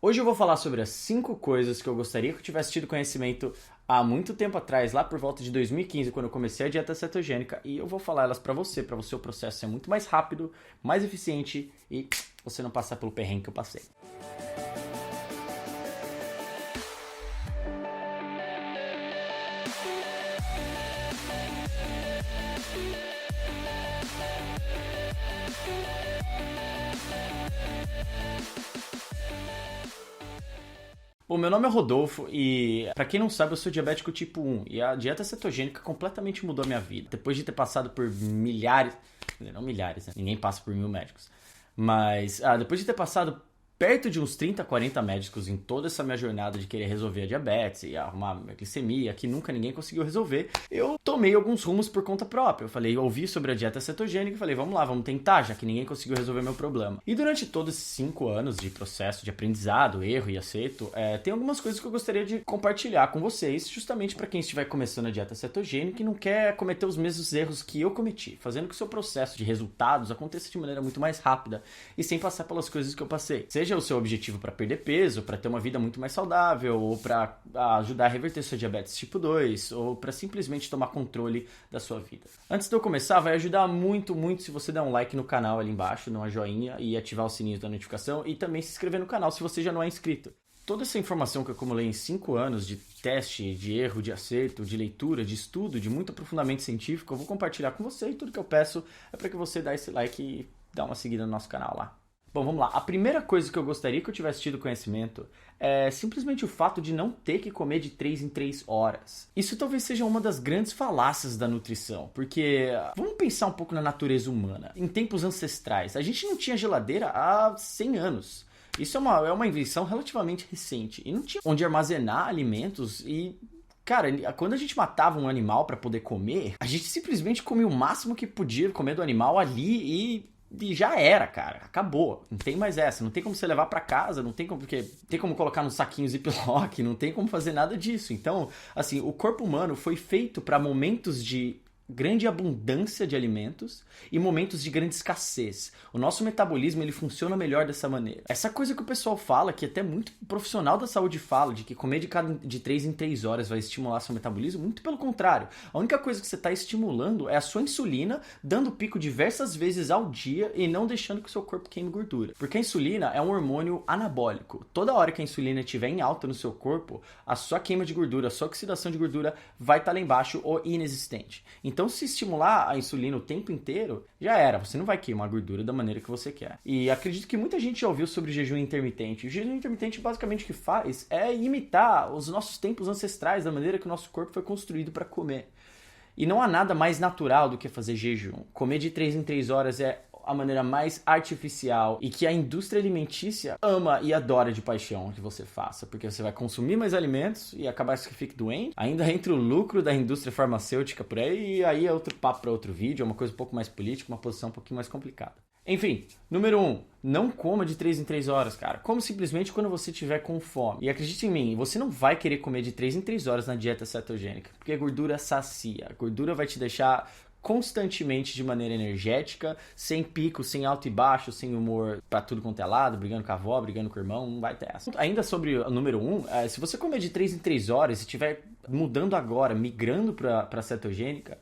Hoje eu vou falar sobre as 5 coisas que eu gostaria que eu tivesse tido conhecimento há muito tempo atrás, lá por volta de 2015, quando eu comecei a dieta cetogênica, e eu vou falar elas para o seu processo ser muito mais rápido, mais eficiente e você não passar pelo perrengue que eu passei. Bom, meu nome é Rodolfo e, pra quem não sabe, eu sou diabético tipo 1 e a dieta cetogênica completamente mudou a minha vida. Depois de ter passado por milhares, não milhares, né? Ninguém passa por 1000 médicos, mas depois de ter passado perto de uns 30, 40 médicos em toda essa minha jornada de querer resolver a diabetes e arrumar a glicemia, que nunca ninguém conseguiu resolver, eu tomei alguns rumos por conta própria. Eu ouvi sobre a dieta cetogênica e falei, vamos lá, vamos tentar, já que ninguém conseguiu resolver meu problema. E durante todos esses 5 anos de processo de aprendizado, erro e acerto, tem algumas coisas que eu gostaria de compartilhar com vocês, justamente para quem estiver começando a dieta cetogênica e não quer cometer os mesmos erros que eu cometi, fazendo que o seu processo de resultados aconteça de maneira muito mais rápida e sem passar pelas coisas que eu passei. Seja o seu objetivo para perder peso, para ter uma vida muito mais saudável, ou para ajudar a reverter sua diabetes tipo 2, ou para simplesmente tomar controle da sua vida. Antes de eu começar, vai ajudar muito se você der um like no canal ali embaixo, dar uma joinha e ativar o sininho da notificação e também se inscrever no canal se você já não é inscrito. Toda essa informação que eu acumulei em 5 anos de teste, de erro, de acerto, de leitura, de estudo, de muito aprofundamento científico, eu vou compartilhar com você e tudo que eu peço é para que você dê esse like e dá uma seguida no nosso canal lá. Bom, vamos lá. A primeira coisa que eu gostaria que eu tivesse tido conhecimento é simplesmente o fato de não ter que comer de 3 em 3 horas. Isso talvez seja uma das grandes falácias da nutrição, porque vamos pensar um pouco na natureza humana. Em tempos ancestrais, a gente não tinha geladeira há 100 anos. Isso é uma invenção relativamente recente. E não tinha onde armazenar alimentos e... Cara, quando a gente matava um animal para poder comer, a gente simplesmente comia o máximo que podia comer do animal ali e já era, cara. Acabou. Não tem mais essa. Não tem como você levar pra casa, não tem como, porque tem como colocar nos saquinhos Ziploc, não tem como fazer nada disso. Então, assim, o corpo humano foi feito para momentos de grande abundância de alimentos e momentos de grande escassez. O nosso metabolismo, ele funciona melhor dessa maneira. Essa coisa que o pessoal fala, que até muito profissional da saúde fala, de que comer de 3 em 3 horas vai estimular seu metabolismo, muito pelo contrário. A única coisa que você está estimulando é a sua insulina, dando pico diversas vezes ao dia e não deixando que o seu corpo queime gordura. Porque a insulina é um hormônio anabólico. Toda hora que a insulina estiver em alta no seu corpo, a sua queima de gordura, a sua oxidação de gordura vai estar lá embaixo ou inexistente. Então, se estimular a insulina o tempo inteiro, já era. Você não vai queimar gordura da maneira que você quer. E acredito que muita gente já ouviu sobre jejum intermitente. O jejum intermitente, basicamente, o que faz é imitar os nossos tempos ancestrais, da maneira que o nosso corpo foi construído para comer. E não há nada mais natural do que fazer jejum. Comer de 3 em 3 horas é a maneira mais artificial e que a indústria alimentícia ama e adora de paixão que você faça, porque você vai consumir mais alimentos e acabar que fique doente. Ainda entra o lucro da indústria farmacêutica por aí, e aí é outro papo para outro vídeo, é uma coisa um pouco mais política, uma posição um pouquinho mais complicada. Enfim, número 1, não coma de 3 em 3 horas, cara. Come simplesmente quando você tiver com fome. E acredite em mim, você não vai querer comer de 3 em 3 horas na dieta cetogênica, porque a gordura sacia. A gordura vai te deixar constantemente de maneira energética, sem pico, sem alto e baixo, sem humor pra tudo quanto é lado, brigando com a avó, brigando com o irmão, não vai ter essa. Ainda sobre o número 1, se você comer de 3 em 3 horas e estiver mudando agora, migrando para cetogênica,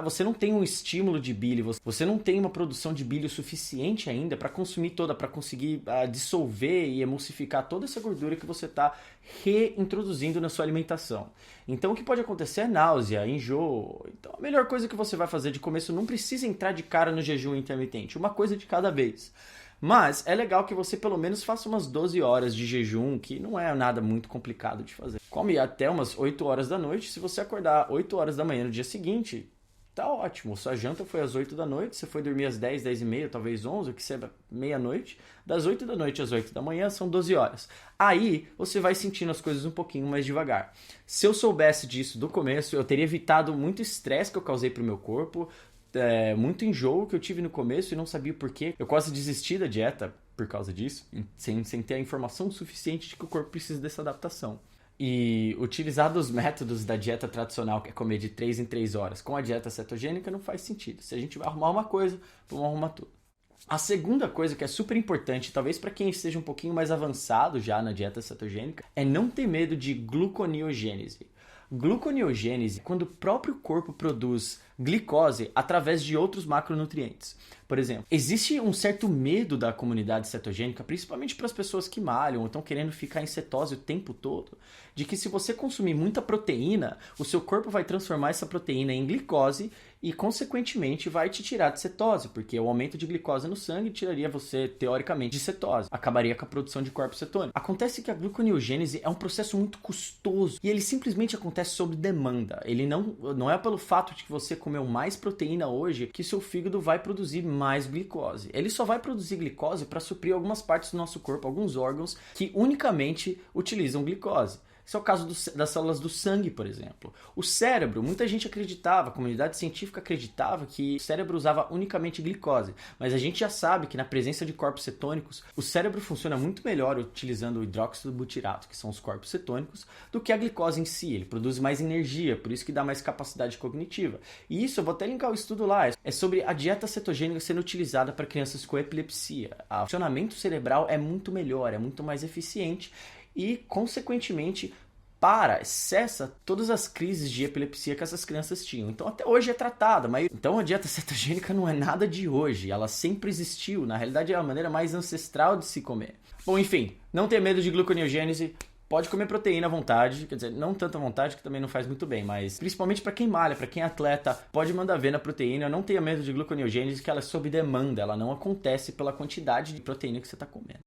você não tem um estímulo de bile, você não tem uma produção de bile suficiente ainda para consumir toda, para conseguir dissolver e emulsificar toda essa gordura que você está reintroduzindo na sua alimentação. Então o que pode acontecer é náusea, enjoo. Então a melhor coisa que você vai fazer de começo, não precisa entrar de cara no jejum intermitente, uma coisa de cada vez. Mas é legal que você pelo menos faça umas 12 horas de jejum, que não é nada muito complicado de fazer. Come até umas 8 horas da noite. Se você acordar 8 horas da manhã no dia seguinte, tá ótimo. Sua janta foi às 8 da noite, você foi dormir às 10, 10 e meia, talvez 11, o que seja meia-noite. Das 8 da noite às 8 da manhã são 12 horas. Aí você vai sentindo as coisas um pouquinho mais devagar. Se eu soubesse disso do começo, eu teria evitado muito estresse que eu causei pro meu corpo, muito enjoo que eu tive no começo e não sabia por quê. Eu quase desisti da dieta por causa disso, sem ter a informação suficiente de que o corpo precisa dessa adaptação. E utilizar os métodos da dieta tradicional, que é comer de 3 em 3 horas, com a dieta cetogênica não faz sentido. Se a gente vai arrumar uma coisa, vamos arrumar tudo. A segunda coisa que é super importante, talvez para quem esteja um pouquinho mais avançado já na dieta cetogênica, é não ter medo de gluconeogênese. Gluconeogênese é quando o próprio corpo produz glicose através de outros macronutrientes. Por exemplo, existe um certo medo da comunidade cetogênica, principalmente para as pessoas que malham ou estão querendo ficar em cetose o tempo todo, de que se você consumir muita proteína, o seu corpo vai transformar essa proteína em glicose e, consequentemente, vai te tirar de cetose, porque o aumento de glicose no sangue tiraria você, teoricamente, de cetose. Acabaria com a produção de corpos cetônicos. Acontece que a gluconeogênese é um processo muito custoso e ele simplesmente acontece sob demanda. Ele não é pelo fato de que você comeu mais proteína hoje que seu fígado vai produzir mais glicose. Ele só vai produzir glicose para suprir algumas partes do nosso corpo, alguns órgãos que unicamente utilizam glicose. Esse é o caso das células do sangue, por exemplo. O cérebro, muita gente acreditava, a comunidade científica acreditava que o cérebro usava unicamente glicose. Mas a gente já sabe que na presença de corpos cetônicos, o cérebro funciona muito melhor utilizando o hidróxido butirato, que são os corpos cetônicos, do que a glicose em si. Ele produz mais energia, por isso que dá mais capacidade cognitiva. E isso, eu vou até linkar o estudo lá, é sobre a dieta cetogênica sendo utilizada para crianças com epilepsia. O funcionamento cerebral é muito melhor, é muito mais eficiente, e, consequentemente, cessa todas as crises de epilepsia que essas crianças tinham. Então, até hoje é tratada, mas então a dieta cetogênica não é nada de hoje, ela sempre existiu, na realidade é a maneira mais ancestral de se comer. Bom, enfim, não ter medo de gluconeogênese, pode comer proteína à vontade, quer dizer, não tanta vontade que também não faz muito bem, mas principalmente para quem malha, para quem é atleta, pode mandar ver na proteína, não tenha medo de gluconeogênese, que ela é sob demanda, ela não acontece pela quantidade de proteína que você está comendo.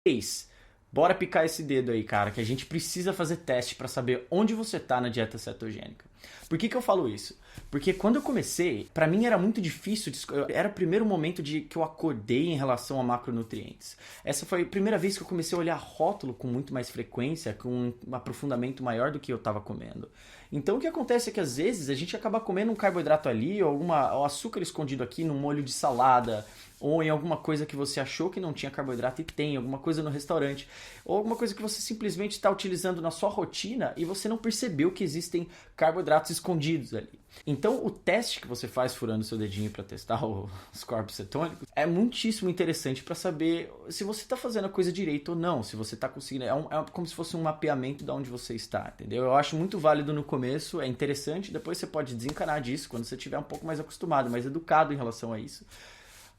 3. Bora picar esse dedo aí, cara, que a gente precisa fazer teste para saber onde você tá na dieta cetogênica. Por que eu falo isso? Porque quando eu comecei, para mim era muito difícil, era o primeiro momento que eu acordei em relação a macronutrientes. Essa foi a primeira vez que eu comecei a olhar rótulo com muito mais frequência, com um aprofundamento maior do que eu estava comendo. Então o que acontece é que às vezes a gente acaba comendo um carboidrato ali, ou açúcar escondido aqui num molho de salada, ou em alguma coisa que você achou que não tinha carboidrato e tem, alguma coisa no restaurante, ou alguma coisa que você simplesmente está utilizando na sua rotina e você não percebeu que existem carboidratos escondidos ali. Então o teste que você faz furando seu dedinho para testar os corpos cetônicos é muitíssimo interessante para saber se você está fazendo a coisa direito ou não, se você está conseguindo, é como se fosse um mapeamento de onde você está, entendeu? Eu acho muito válido no começo, é interessante, depois você pode desencanar disso quando você estiver um pouco mais acostumado, mais educado em relação a isso.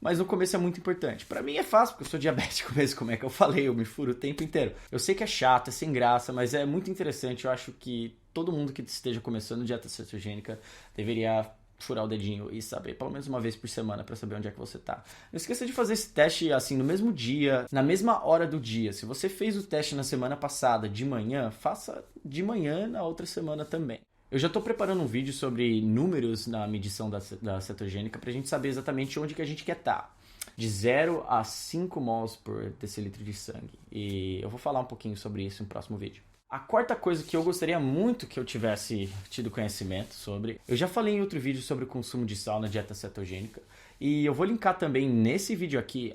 Mas no começo é muito importante. Pra mim é fácil, porque eu sou diabético mesmo, como é que eu falei, eu me furo o tempo inteiro. Eu sei que é chato, é sem graça, mas é muito interessante. Eu acho que todo mundo que esteja começando dieta cetogênica deveria furar o dedinho e saber, pelo menos uma vez por semana, pra saber onde é que você tá. Não esqueça de fazer esse teste assim no mesmo dia, na mesma hora do dia. Se você fez o teste na semana passada de manhã, faça de manhã na outra semana também. Eu já estou preparando um vídeo sobre números na medição da cetogênica para a gente saber exatamente onde que a gente quer estar. De 0 a 5 mols por decilitro de sangue. E eu vou falar um pouquinho sobre isso no próximo vídeo. A quarta coisa que eu gostaria muito que eu tivesse tido conhecimento sobre... Eu já falei em outro vídeo sobre o consumo de sal na dieta cetogênica. E eu vou linkar também nesse vídeo aqui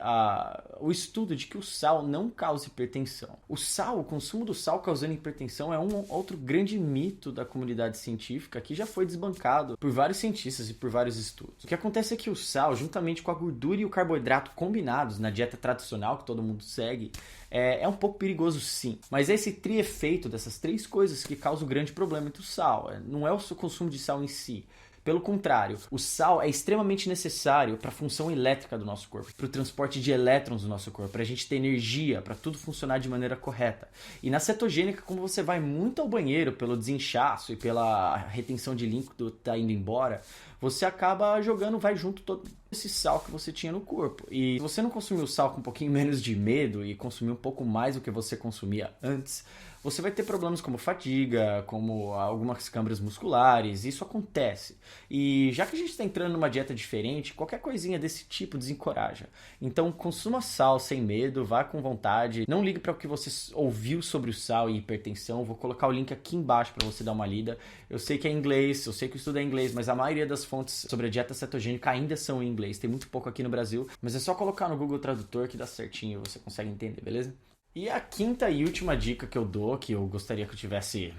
o estudo de que o sal não causa hipertensão. O consumo do sal causando hipertensão é um outro grande mito da comunidade científica que já foi desbancado por vários cientistas e por vários estudos. O que acontece é que o sal, juntamente com a gordura e o carboidrato combinados na dieta tradicional que todo mundo segue, é um pouco perigoso sim. Mas é esse triefeito dessas três coisas que causa o grande problema do sal. Não é o seu consumo de sal em si. Pelo contrário, o sal é extremamente necessário para a função elétrica do nosso corpo, para o transporte de elétrons do nosso corpo, para a gente ter energia, para tudo funcionar de maneira correta. E na cetogênica, como você vai muito ao banheiro pelo desinchaço e pela retenção de líquido tá indo embora, você acaba vai junto todo esse sal que você tinha no corpo. E se você não consumir o sal com um pouquinho menos de medo e consumir um pouco mais do que você consumia antes, você vai ter problemas como fadiga, como algumas câimbras musculares, isso acontece. E já que a gente está entrando numa dieta diferente, qualquer coisinha desse tipo desencoraja. Então consuma sal sem medo, vá com vontade, não ligue para o que você ouviu sobre o sal e hipertensão, vou colocar o link aqui embaixo para você dar uma lida. Eu sei que é inglês, eu sei que o estudo é inglês, mas a maioria das fontes sobre a dieta cetogênica ainda são em inglês, tem muito pouco aqui no Brasil, mas é só colocar no Google Tradutor que dá certinho, você consegue entender, beleza? E a quinta e última dica que eu dou, que eu gostaria que eu tivesse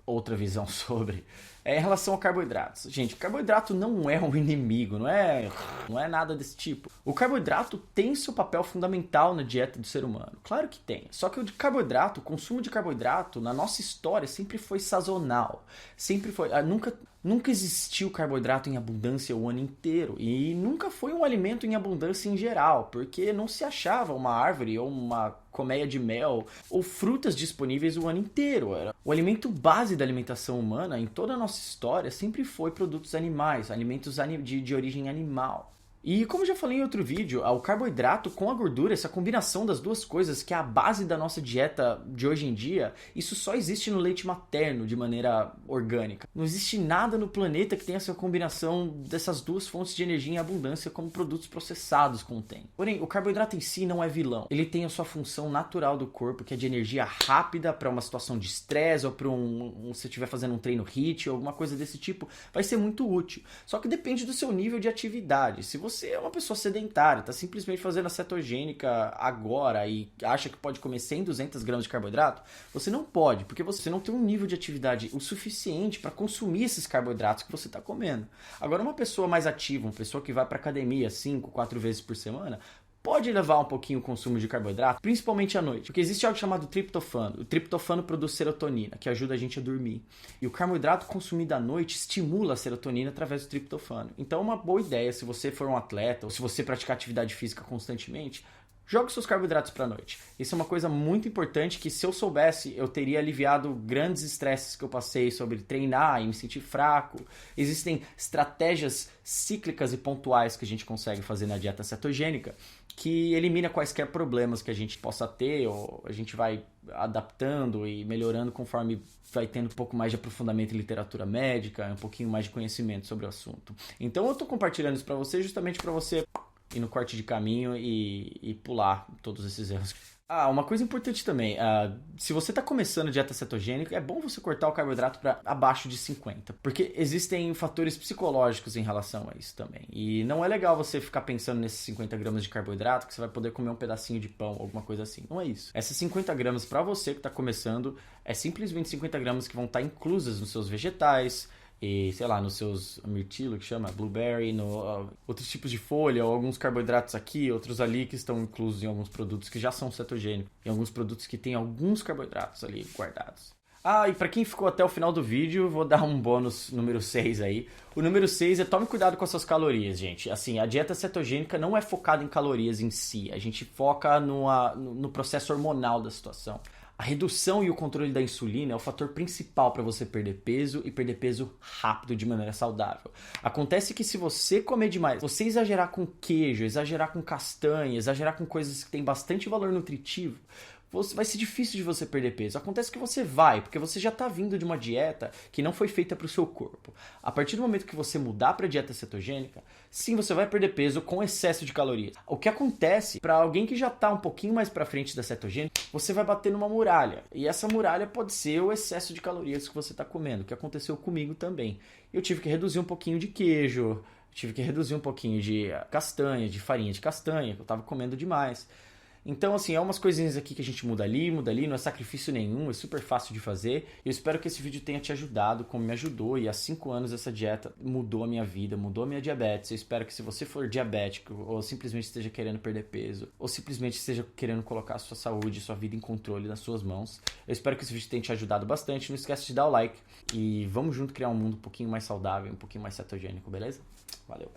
outra visão sobre, Em relação a carboidratos. Gente, carboidrato não é um inimigo, não é nada desse tipo. O carboidrato tem seu papel fundamental na dieta do ser humano. Claro que tem. Só que o consumo de carboidrato, na nossa história, sempre foi sazonal. Sempre foi... Nunca existiu carboidrato em abundância o ano inteiro. E nunca foi um alimento em abundância em geral, porque não se achava uma árvore ou uma colmeia de mel ou frutas disponíveis o ano inteiro. O alimento base da alimentação humana em toda a nossa história sempre foi produtos animais, alimentos de origem animal. E como eu já falei em outro vídeo, o carboidrato com a gordura, essa combinação das duas coisas, que é a base da nossa dieta de hoje em dia, isso só existe no leite materno de maneira orgânica. Não existe nada no planeta que tenha essa combinação dessas duas fontes de energia em abundância como produtos processados contêm. Porém, o carboidrato em si não é vilão. Ele tem a sua função natural do corpo, que é de energia rápida para uma situação de estresse ou para se você estiver fazendo um treino HIIT ou alguma coisa desse tipo, vai ser muito útil. Só que depende do seu nível de atividade. Se você é uma pessoa sedentária, está simplesmente fazendo a cetogênica agora e acha que pode comer 100, 200 gramas de carboidrato, você não pode, porque você não tem um nível de atividade o suficiente para consumir esses carboidratos que você está comendo. Agora, uma pessoa mais ativa, uma pessoa que vai para academia 5, 4 vezes por semana, pode elevar um pouquinho o consumo de carboidrato, principalmente à noite, porque existe algo chamado triptofano. O triptofano produz serotonina, que ajuda a gente a dormir. E o carboidrato consumido à noite estimula a serotonina através do triptofano. Então é uma boa ideia, se você for um atleta ou se você praticar atividade física constantemente, jogue seus carboidratos para a noite. Isso é uma coisa muito importante que, se eu soubesse, eu teria aliviado grandes estresses que eu passei sobre treinar e me sentir fraco. Existem estratégias cíclicas e pontuais que a gente consegue fazer na dieta cetogênica que elimina quaisquer problemas que a gente possa ter, ou a gente vai adaptando e melhorando conforme vai tendo um pouco mais de aprofundamento em literatura médica, um pouquinho mais de conhecimento sobre o assunto. Então eu estou compartilhando isso para você justamente para você ir no corte de caminho e pular todos esses erros. Uma coisa importante também, se você está começando a dieta cetogênica, é bom você cortar o carboidrato para abaixo de 50, porque existem fatores psicológicos em relação a isso também. E não é legal você ficar pensando nesses 50 gramas de carboidrato que você vai poder comer um pedacinho de pão, alguma coisa assim. Não é isso. Essas 50 gramas para você que está começando, é simplesmente 50 gramas que vão estar inclusas nos seus vegetais, e, sei lá, nos seus mirtilo, que chama, blueberry, outros tipos de folha, ou alguns carboidratos aqui, outros ali que estão inclusos em alguns produtos que já são cetogênicos, em alguns produtos que têm alguns carboidratos ali guardados. E para quem ficou até o final do vídeo, vou dar um bônus número 6 aí. O número 6 é: tome cuidado com as suas calorias, gente. Assim, a dieta cetogênica não é focada em calorias em si, a gente foca no processo hormonal da situação. A redução e o controle da insulina é o fator principal para você perder peso e perder peso rápido de maneira saudável. Acontece que se você comer demais, você exagerar com queijo, exagerar com castanha, exagerar com coisas que têm bastante valor nutritivo, vai ser difícil de você perder peso. Acontece que você vai, porque você já está vindo de uma dieta que não foi feita para o seu corpo. A partir do momento que você mudar para a dieta cetogênica, sim, você vai perder peso com excesso de calorias. O que acontece, para alguém que já está um pouquinho mais para frente da cetogênica, você vai bater numa muralha. E essa muralha pode ser o excesso de calorias que você está comendo, que aconteceu comigo também. Eu tive que reduzir um pouquinho de queijo, tive que reduzir um pouquinho de castanha, de farinha de castanha, que eu estava comendo demais. Então, assim, é umas coisinhas aqui que a gente muda ali, não é sacrifício nenhum, é super fácil de fazer. Eu espero que esse vídeo tenha te ajudado, como me ajudou, e há 5 anos essa dieta mudou a minha vida, mudou a minha diabetes. Eu espero que, se você for diabético, ou simplesmente esteja querendo perder peso, ou simplesmente esteja querendo colocar a sua saúde, sua vida em controle nas suas mãos, eu espero que esse vídeo tenha te ajudado bastante. Não esquece de dar o like e vamos junto criar um mundo um pouquinho mais saudável, um pouquinho mais cetogênico, beleza? Valeu!